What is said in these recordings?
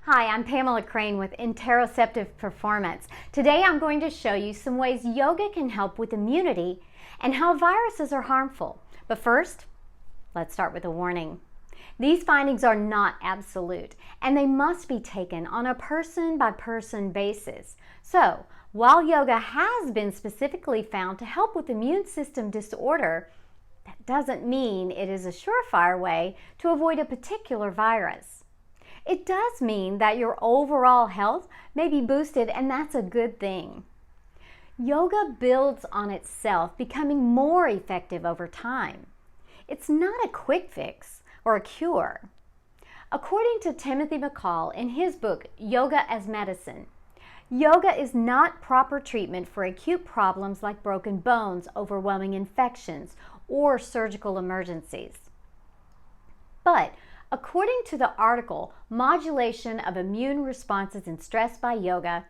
Hi, I'm Pamela Crane with Interoceptive Performance. Today I'm going to show you some ways yoga can help with immunity and how viruses are harmful. But first, let's start with a warning. These findings are not absolute, and they must be taken on a person-by-person basis. So, while yoga has been specifically found to help with immune system disorder, that doesn't mean it is a surefire way to avoid a particular virus. It does mean that your overall health may be boosted, and that's a good thing. Yoga builds on itself, becoming more effective over time. It's not a quick fix or a cure. According to Timothy McCall in his book, Yoga as Medicine, yoga is not proper treatment for acute problems like broken bones, overwhelming infections, or surgical emergencies. But according to the article, Modulation of Immune Responses in Stress by Yoga,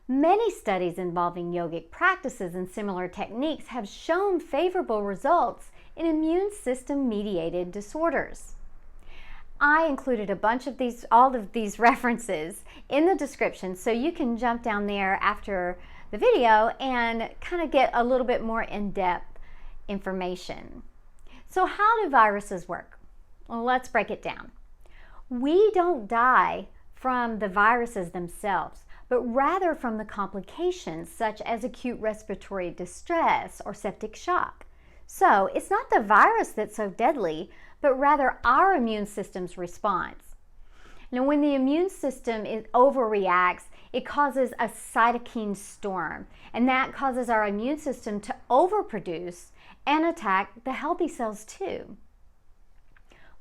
many studies involving yogic practices and similar techniques have shown favorable results in immune system-mediated disorders. I included all of these references in the description, so you can jump down there after the video and kind of get a little bit more in-depth information. So how do viruses work? Well, let's break it down. We don't die from the viruses themselves, but rather from the complications such as acute respiratory distress or septic shock. So it's not the virus that's so deadly, but rather our immune system's response. Now, when the immune system overreacts, it causes a cytokine storm, and that causes our immune system to overproduce and attack the healthy cells too.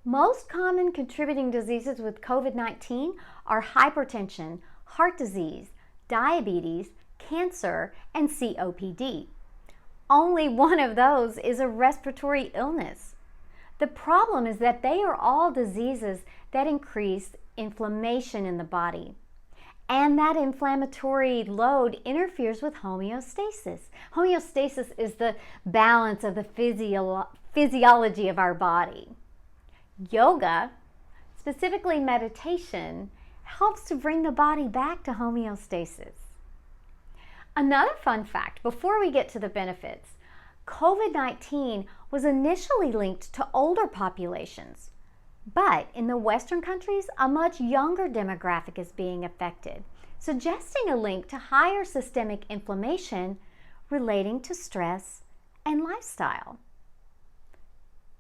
Most common contributing diseases with COVID-19 are hypertension, heart disease, diabetes, cancer, and COPD. Only one of those is a respiratory illness. The problem is that they are all diseases that increase inflammation in the body. And that inflammatory load interferes with homeostasis. Homeostasis is the balance of the physiology of our body. Yoga, specifically meditation, helps to bring the body back to homeostasis. Another fun fact before we get to the benefits, COVID-19 was initially linked to older populations, but in the Western countries, a much younger demographic is being affected, suggesting a link to higher systemic inflammation relating to stress and lifestyle.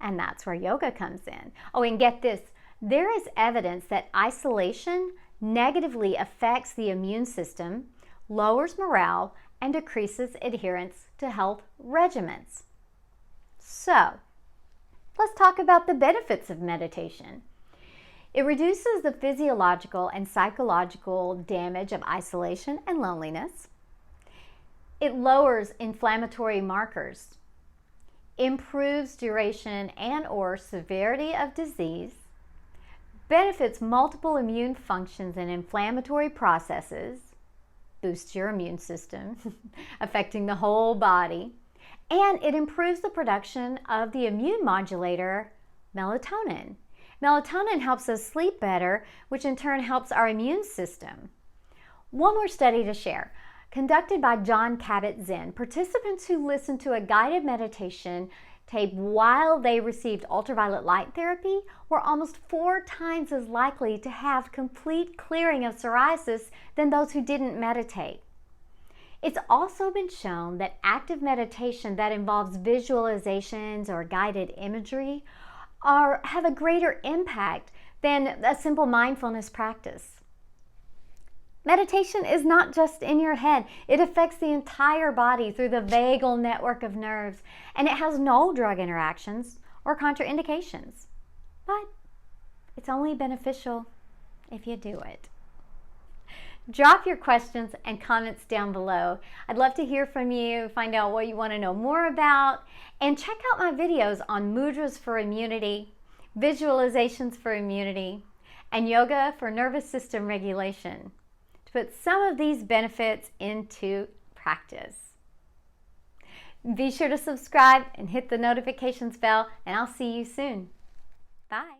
And that's where yoga comes in. Oh, and get this, there is evidence that isolation negatively affects the immune system, lowers morale, and decreases adherence to health regimens. So, let's talk about the benefits of meditation. It reduces the physiological and psychological damage of isolation and loneliness. It lowers inflammatory markers, improves duration and/or severity of disease, benefits multiple immune functions and inflammatory processes, boosts your immune system, affecting the whole body, and it improves the production of the immune modulator, melatonin. Melatonin helps us sleep better, which in turn helps our immune system. One more study to share. Conducted by John Kabat-Zinn, participants who listened to a guided meditation tape while they received ultraviolet light therapy were almost 4 times as likely to have complete clearing of psoriasis than those who didn't meditate. It's also been shown that active meditation that involves visualizations or guided imagery have a greater impact than a simple mindfulness practice. Meditation is not just in your head. It affects the entire body through the vagal network of nerves, and it has no drug interactions or contraindications. But it's only beneficial if you do it. Drop your questions and comments down below. I'd love to hear from you, find out what you want to know more about, and check out my videos on mudras for immunity, visualizations for immunity, and yoga for nervous system regulation, to put some of these benefits into practice. Be sure to subscribe and hit the notifications bell, and I'll see you soon. Bye.